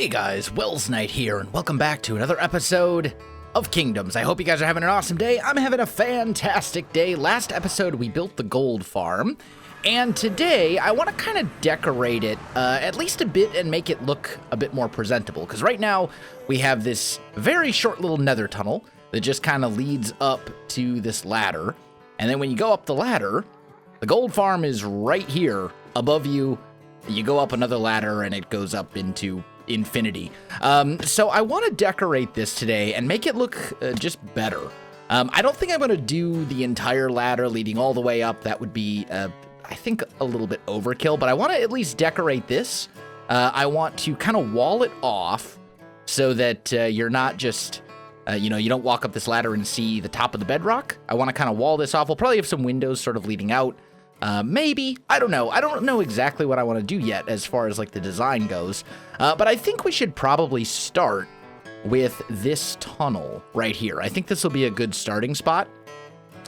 Hey guys, Welsknight here, and welcome back to another episode of Kingdoms. I hope you guys are having an awesome day. I'm having a fantastic day. Last episode, we built the gold farm, and today, I want to kind of decorate it at least a bit and make it look a bit more presentable, because right now, we have this very short little nether tunnel that just kind of leads up to this ladder, and then when you go up the ladder, the gold farm is right here above you. You go up another ladder, and it goes up into infinity. So I want to decorate this today and make it look just better. I don't think I'm going to do the entire ladder leading all the way up. That would be, I think, a little bit overkill, but I want to at least decorate this. I want to kind of wall it off so that you're not just, you don't walk up this ladder and see the top of the bedrock. I want to kind of wall this off. We'll probably have some windows sort of leading out. Maybe. I don't know. I don't know exactly what I want to do yet as far as like the design goes. But I think we should probably start with this tunnel right here. I think this will be a good starting spot.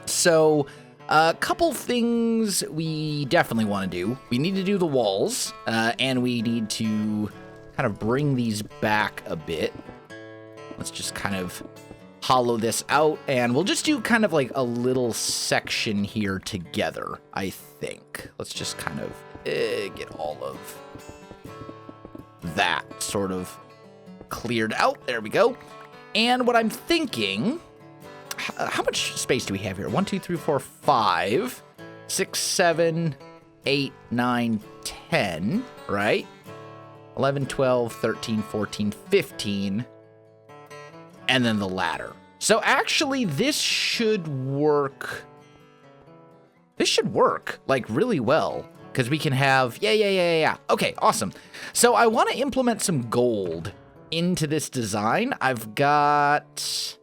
So a couple things we definitely want to do. We need to do the walls, and we need to kind of bring these back a bit. Let's just kind of hollow this out, and we'll just do kind of like a little section here together, I think. Let's just kind of get all of that sort of cleared out. There we go. And what I'm thinking, how much space do we have here? 1, 2, 3, 4, 5, 6, 7, 8, 9, 10, right? 11, 12, 13, 14, 15. And then the ladder. So actually, this should work. This should work, like, really well. Because we can have, yeah. Okay, awesome. So I want to implement some gold into this design. I've got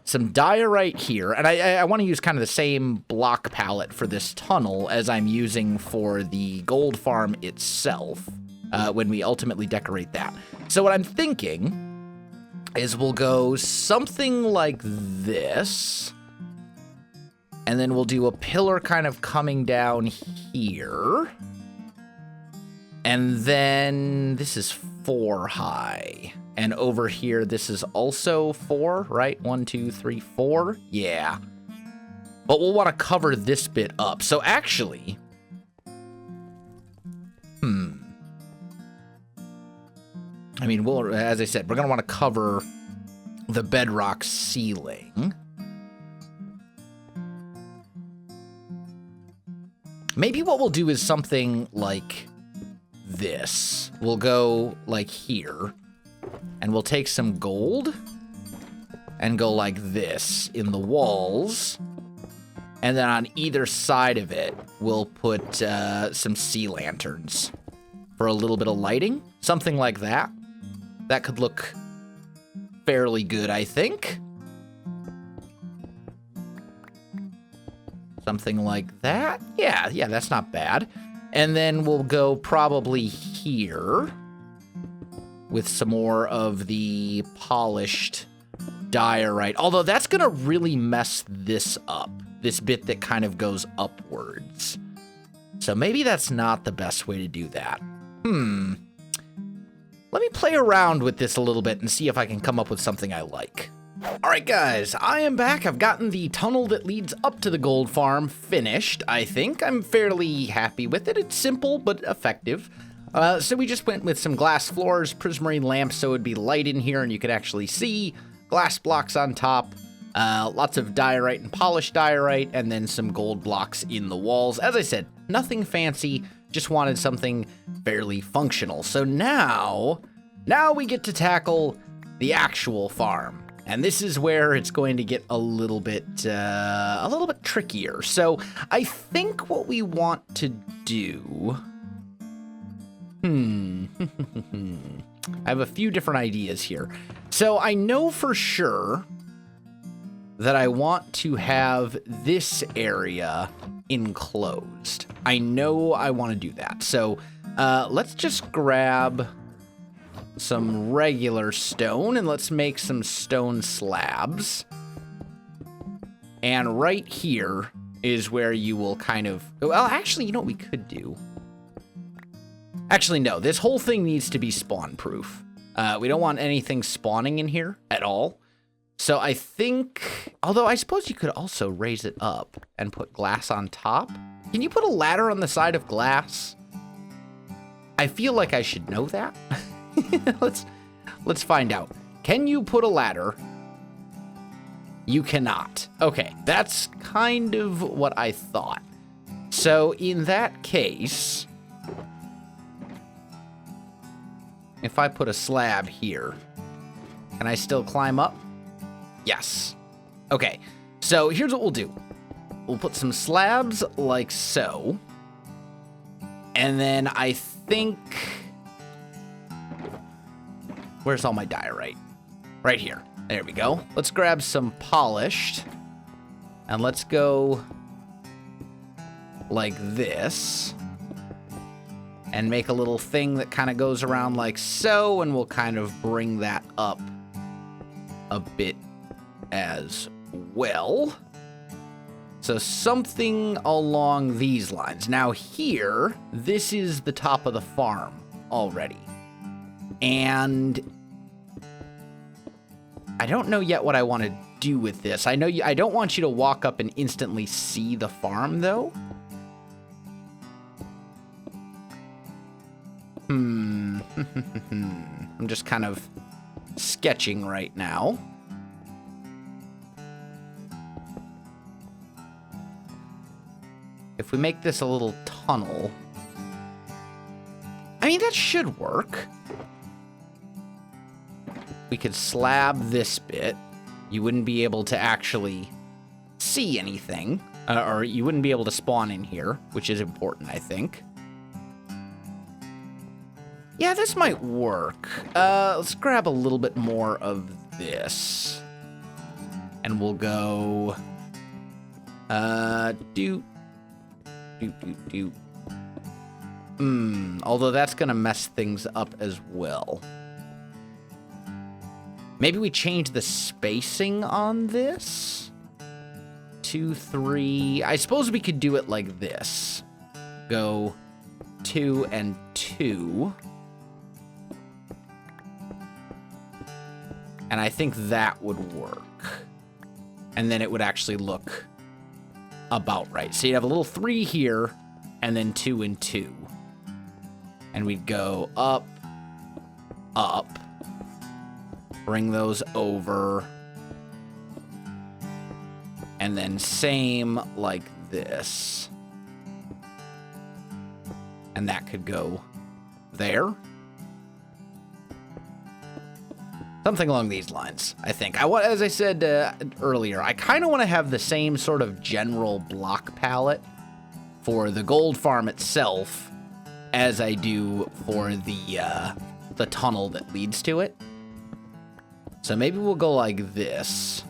some diorite here. And I want to use kind of the same block palette for this tunnel as I'm using for the gold farm itself. When we ultimately decorate that. So what I'm thinking is we'll go something like this, and then we'll do a pillar kind of coming down here, and then this is 4 high, and over here this is also 4, right? 1, 2, 3, 4, yeah. But we'll want to cover this bit up. So actually, I mean, we'll, as I said, we're going to want to cover the bedrock ceiling. Maybe what we'll do is something like this. We'll go like here, and we'll take some gold and go like this in the walls. And then on either side of it, we'll put some sea lanterns for a little bit of lighting. Something like that. That could look fairly good, I think. Something like that. Yeah, that's not bad. And then we'll go probably here with some more of the polished diorite. Although that's going to really mess this up. This bit that kind of goes upwards. So maybe that's not the best way to do that. Let me play around with this a little bit and see if I can come up with something I like. All right, guys, I am back. I've gotten the tunnel that leads up to the gold farm finished, I think. I'm fairly happy with it. It's simple, but effective. So we just went with some glass floors, prismarine lamps, so it'd be light in here and you could actually see. Glass blocks on top, lots of diorite and polished diorite, and then some gold blocks in the walls. As I said, nothing fancy. Just wanted something fairly functional. So now we get to tackle the actual farm. And this is where it's going to get a little bit trickier. So I think what we want to do, I have a few different ideas here. So I know for sure that I want to have this area enclosed. I know I want to do that. So let's just grab some regular stone and let's make some stone slabs. And right here is where you will kind of, well, actually, you know what we could do? Actually, no, this whole thing needs to be spawn proof. We don't want anything spawning in here at all. So I think, although I suppose you could also raise it up and put glass on top. Can you put a ladder on the side of glass? I feel like I should know that. Let's find out. Can you put a ladder? You cannot. Okay, that's kind of what I thought. So in that case, if I put a slab here, can I still climb up? Yes. Okay, so here's what we'll do. We'll put some slabs like so. And then I think... Where's all my diorite? Right here. There we go. Let's grab some polished. And let's go like this. And make a little thing that kind of goes around like so. And we'll kind of bring that up a bit as well. So something along these lines. Now here, this is the top of the farm already. And I don't know yet what I want to do with this. I know I don't want you to walk up and instantly see the farm, though. I'm just kind of sketching right now. If we make this a little tunnel, I mean, that should work. We could slab this bit. You wouldn't be able to actually see anything, or you wouldn't be able to spawn in here, which is important, I think. Yeah, this might work. Let's grab a little bit more of this. And we'll go... although that's gonna mess things up as well. Maybe we change the spacing on this. 2, 3. I suppose we could do it like this. Go 2 and 2. And I think that would work. And then it would actually look about right. So you'd have a little 3 here, and then 2 and 2. And we'd go up, up, bring those over, and then same like this. And that could go there. Something along these lines, I think. As I said earlier, I kind of want to have the same sort of general block palette for the gold farm itself as I do for the tunnel that leads to it. So maybe we'll go like this.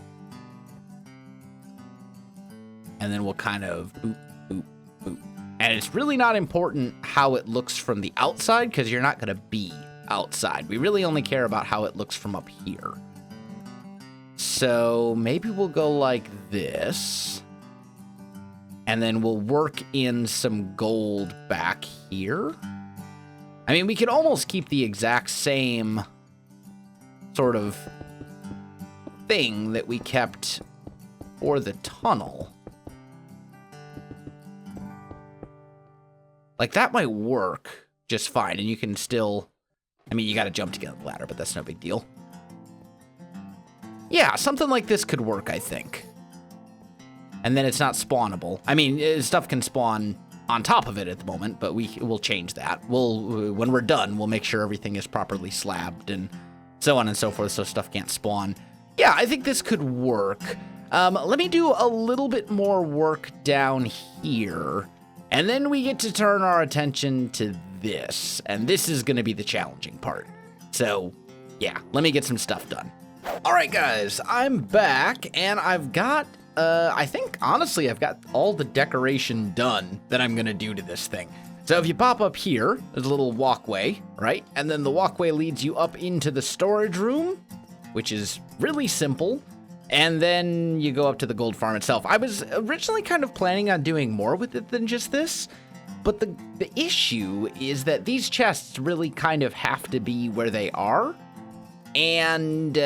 And then we'll kind of boop, boop, boop. And it's really not important how it looks from the outside, because you're not going to be outside. We really only care about how it looks from up here. So maybe we'll go like this. And then we'll work in some gold back here. I mean, we could almost keep the exact same sort of thing that we kept for the tunnel. Like, that might work just fine, and you can still... I mean, you gotta jump to get on the ladder, but that's no big deal. Yeah, something like this could work, I think. And then it's not spawnable. I mean, stuff can spawn on top of it at the moment, but we'll change that. When we're done, we'll make sure everything is properly slabbed and so on and so forth, so stuff can't spawn. Yeah, I think this could work. Let me do a little bit more work down here, and then we get to turn our attention to this, and this is going to be the challenging part. So, yeah, let me get some stuff done. All right, guys, I'm back, and I've got, I think, honestly, I've got all the decoration done that I'm going to do to this thing. So if you pop up here, there's a little walkway, right? And then the walkway leads you up into the storage room, which is really simple. And then you go up to the gold farm itself. I was originally kind of planning on doing more with it than just this. But the issue is that these chests really kind of have to be where they are. And,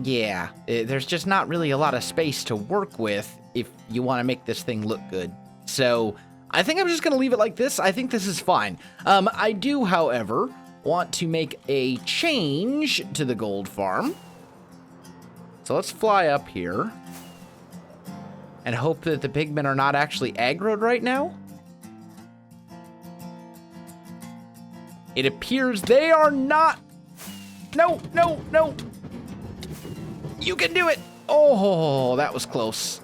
yeah, there's just not really a lot of space to work with if you want to make this thing look good. So I think I'm just going to leave it like this. I think this is fine. I do, however, want to make a change to the gold farm. So let's fly up here and hope that the pigmen are not actually aggroed right now. It appears they are not. No, no, no. You can do it. Oh, that was close.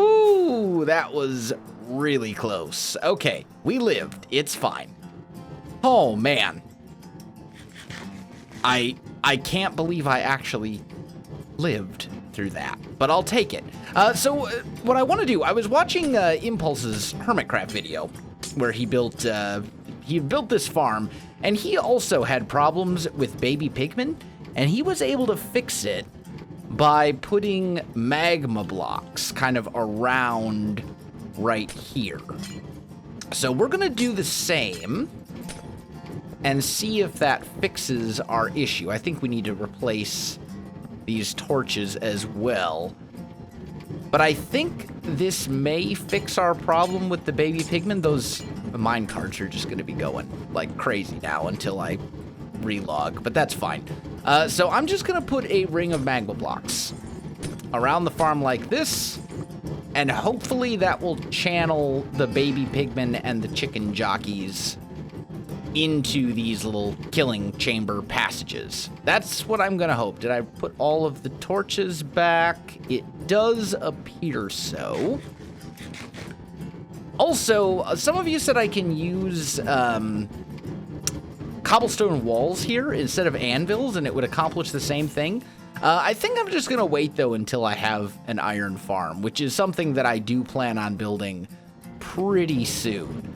Ooh, that was really close. Okay, we lived. It's fine. Oh, man. I can't believe I actually lived through that, but I'll take it. So what I want to do, I was watching Impulse's Hermitcraft video where he built this farm, and he also had problems with baby pigmen, and he was able to fix it by putting magma blocks kind of around right here. So we're gonna do the same and see if that fixes our issue. I think we need to replace these torches as well. But I think this may fix our problem with the baby pigmen. Those mine carts are just gonna be going like crazy now until I relog, but that's fine. So I'm just gonna put a ring of magma blocks around the farm like this, and hopefully that will channel the baby pigmen and the chicken jockeys into these little killing chamber passages. That's what I'm gonna hope. Did I put all of the torches back? It does appear so. Also, some of you said I can use cobblestone walls here instead of anvils, and it would accomplish the same thing. I think I'm just gonna wait though until I have an iron farm, which is something that I do plan on building pretty soon.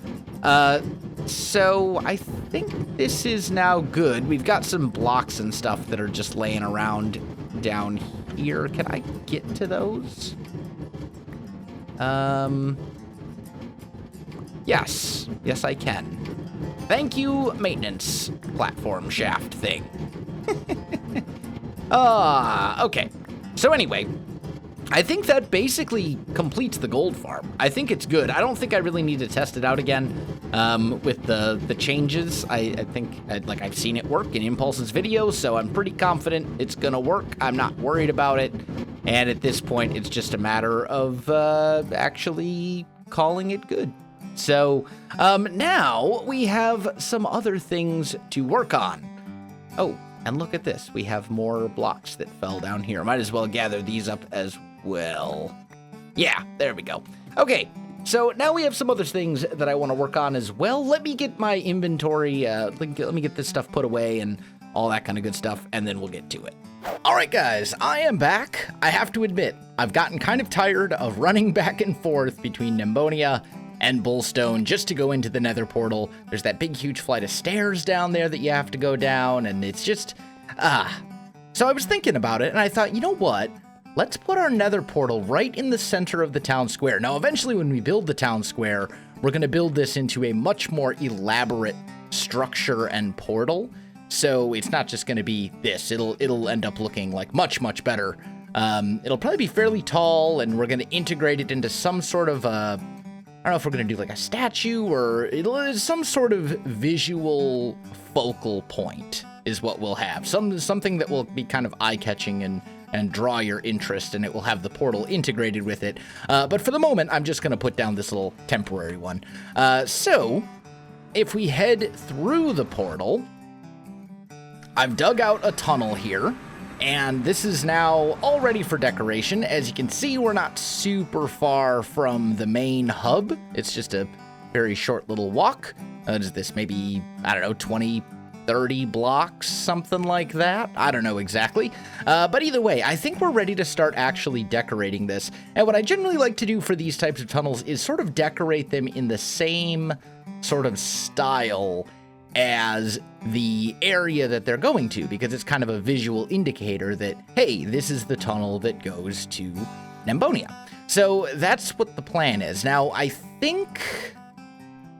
So I think this is now good. We've got some blocks and stuff that are just laying around down here. Can I get to those? Yes. Yes, I can. Thank you, maintenance platform shaft thing. Okay. So anyway, I think that basically completes the gold farm. I think it's good. I don't think I really need to test it out again with the changes. I think I've seen it work in Impulse's video, so I'm pretty confident it's gonna work. I'm not worried about it. And at this point, it's just a matter of actually calling it good. So now we have some other things to work on. Oh, and look at this. We have more blocks that fell down here. Might as well gather these up as well. Yeah, there we go. Okay, so now we have some other things that I want to work on as well. Let me get my inventory, let me get this stuff put away and all that kind of good stuff, and then we'll get to it. All right, guys, I am back. I have to admit, I've gotten kind of tired of running back and forth between Nembonia and Bullstone just to go into the Nether Portal. There's that big, huge flight of stairs down there that you have to go down, and it's just, So I was thinking about it, and I thought, you know what? Let's put our Nether Portal right in the center of the town square. Now, eventually, when we build the town square, we're going to build this into a much more elaborate structure and portal. So it's not just going to be this. It'll end up looking like much, much better. It'll probably be fairly tall, and we're going to integrate it into some sort of I don't know if we're going to do like a statue or some sort of visual focal point is what we'll have. Something that will be kind of eye-catching and draw your interest, and it will have the portal integrated with it. But for the moment, I'm just going to put down this little temporary one. So if we head through the portal, I've dug out a tunnel here. And this is now all ready for decoration. As you can see, we're not super far from the main hub. It's just a very short little walk. Is this maybe, I don't know, 20, 30 blocks, something like that? I don't know exactly. But either way, I think we're ready to start actually decorating this. And what I generally like to do for these types of tunnels is sort of decorate them in the same sort of style as the area that they're going to, because it's kind of a visual indicator that, hey, this is the tunnel that goes to Nembonia. So that's what the plan is. Now, I think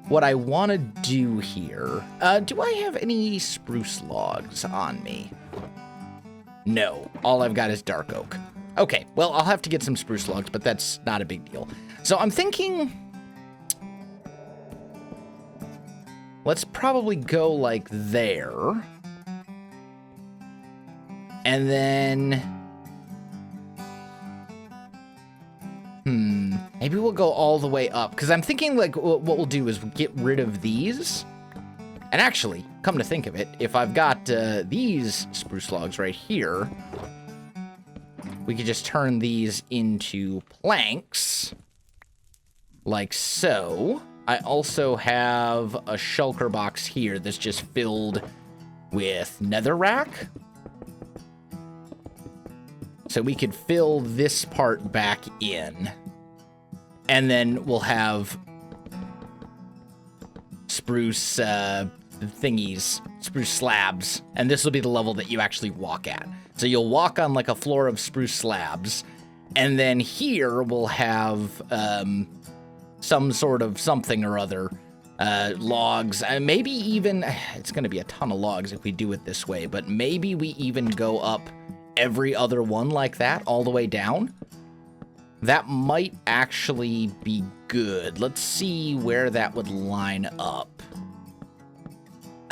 what I want to do here... do I have any spruce logs on me? No. All I've got is dark oak. Okay, well, I'll have to get some spruce logs, but that's not a big deal. So I'm thinking... let's probably go like there. And then... maybe we'll go all the way up. Because I'm thinking, like, what we'll do is get rid of these. And actually, come to think of it, if I've got these spruce logs right here, we could just turn these into planks. Like so. I also have a shulker box here that's just filled with netherrack. So we could fill this part back in. And then we'll have spruce thingies, spruce slabs. And this will be the level that you actually walk at. So you'll walk on like a floor of spruce slabs. And then here we'll have some sort of something or other. Logs, maybe even, it's going to be a ton of logs if we do it this way. But maybe we even go up every other one like that all the way down. That might actually be good. Let's see where that would line up.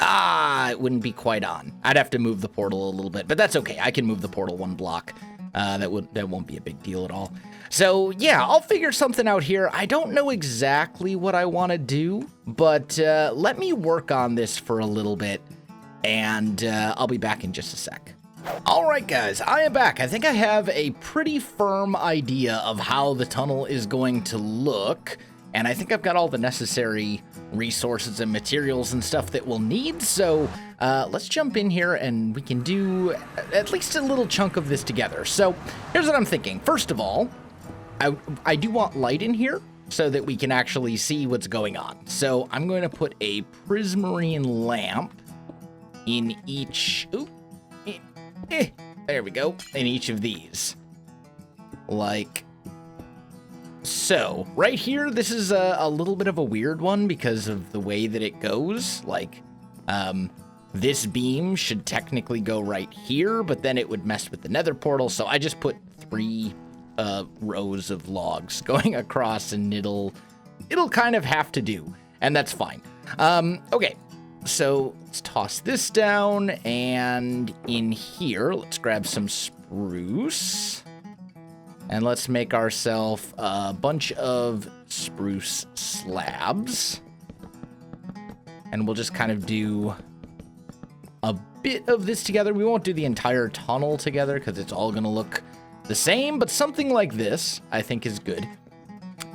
It wouldn't be quite on. I'd have to move the portal a little bit, but that's okay. I can move the portal one block. That won't be a big deal at all. So yeah, I'll figure something out here. I don't know exactly what I want to do, but let me work on this for a little bit, and I'll be back in just a sec. All right, guys, I am back. I think I have a pretty firm idea of how the tunnel is going to look, and I think I've got all the necessary resources and materials and stuff that we'll need, so let's jump in here and we can do at least a little chunk of this together. So here's what I'm thinking. First of all, I do want light in here so that we can actually see what's going on. So I'm going to put a prismarine lamp in each... there we go. In each of these. Like so. Right here, this is a little bit of a weird one because of the way that it goes. Like, this beam should technically go right here, but then it would mess with the Nether Portal. So I just put 3 rows of logs going across, and it'll kind of have to do. And that's fine. Okay. So let's toss this down, and in here, let's grab some spruce, and let's make ourselves a bunch of spruce slabs, and we'll just kind of do a bit of this together. We won't do the entire tunnel together because it's all going to look the same, but something like this I think is good.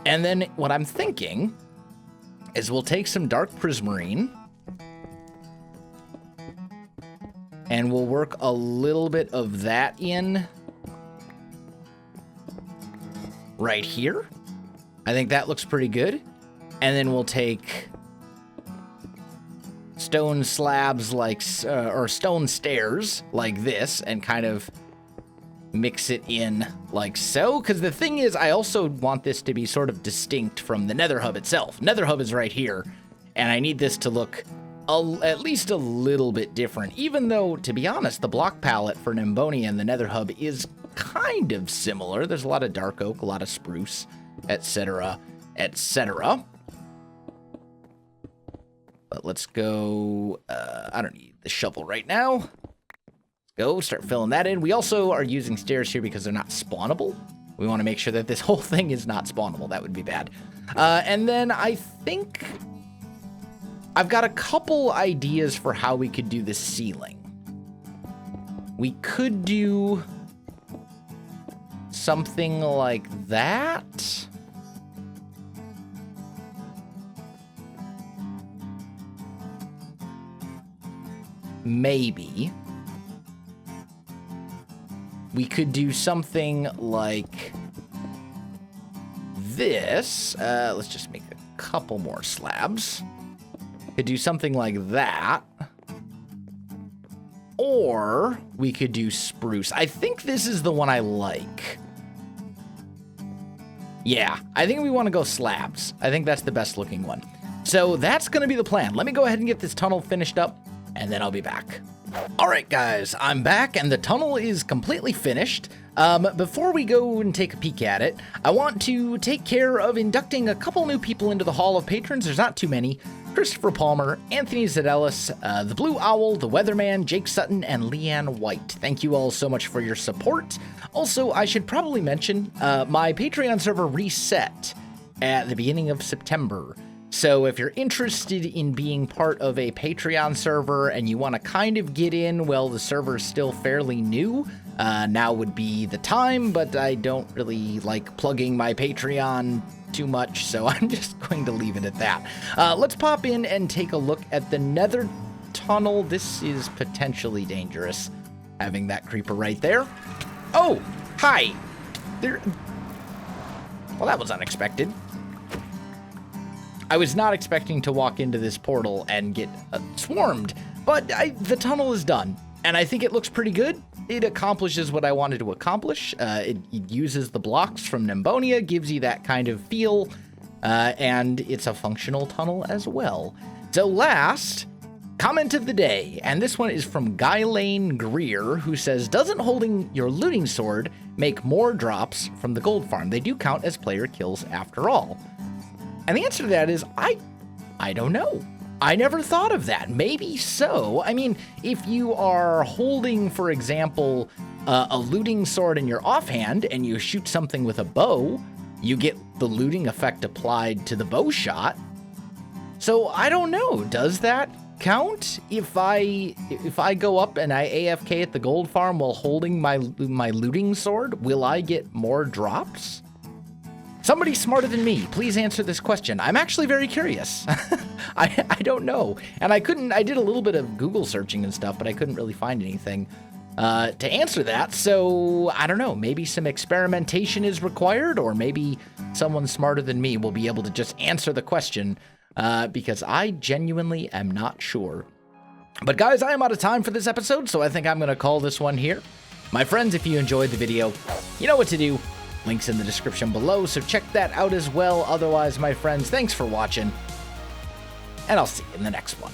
And then what I'm thinking is we'll take some dark prismarine, and we'll work a little bit of that in right here. I think that looks pretty good. And then we'll take stone slabs like, or stone stairs like this, and kind of mix it in like so. Because the thing is, I also want this to be sort of distinct from the Nether Hub itself. Nether Hub is right here, and I need this to look at least a little bit different, even though, to be honest, the block palette for Nembonia and the Nether Hub is kind of similar. There's a lot of dark oak, a lot of spruce, etc., etc. But let's go, I don't need the shovel right now. Go, start filling that in. We also are using stairs here because they're not spawnable. We want to make sure that this whole thing is not spawnable. That would be bad. And then I think I've got a couple ideas for how we could do the ceiling. We could do something like that. Maybe. We could do something like this. Let's just make a couple more slabs. Could do something like that. Or we could do spruce. I think this is the one I like. Yeah, I think we want to go slabs. I think that's the best looking one. So that's going to be the plan. Let me go ahead and get this tunnel finished up, and then I'll be back. All right, guys, I'm back, and the tunnel is completely finished. Before we go and take a peek at it, I want to take care of inducting a couple new people into the Hall of Patrons. There's not too many. Christopher Palmer, Anthony Zadelis, the Blue Owl, the Weatherman, Jake Sutton, and Leanne White. Thank you all so much for your support. Also, I should probably mention my Patreon server reset at the beginning of September. So if you're interested in being part of a Patreon server and you want to kind of get in while the server's still fairly new, now would be the time, but I don't really like plugging my Patreon too much, so I'm just going to leave it at that. Let's pop in and take a look at the Nether Tunnel. This is potentially dangerous, having that creeper right there. Oh, hi. Well, that was unexpected. I was not expecting to walk into this portal and get swarmed, but the tunnel is done, and I think it looks pretty good. It accomplishes what I wanted to accomplish. It uses the blocks from Nembonia, gives you that kind of feel, and it's a functional tunnel as well. So last, comment of the day, and this one is from Guylane Greer, who says, doesn't holding your looting sword make more drops from the gold farm? They do count as player kills after all. And the answer to that is, I don't know. I never thought of that. Maybe so. I mean, if you are holding, for example, a looting sword in your offhand and you shoot something with a bow, you get the looting effect applied to the bow shot. So I don't know. Does that count? If I go up and I AFK at the gold farm while holding my looting sword, will I get more drops? Somebody smarter than me, please answer this question. I'm actually very curious. I don't know. And I did a little bit of Google searching and stuff, but I couldn't really find anything to answer that. So I don't know, maybe some experimentation is required, or maybe someone smarter than me will be able to just answer the question, because I genuinely am not sure. But guys, I am out of time for this episode, so I think I'm gonna call this one here. My friends, if you enjoyed the video, you know what to do. Links in the description below, so check that out as well. Otherwise, my friends, thanks for watching, and I'll see you in the next one.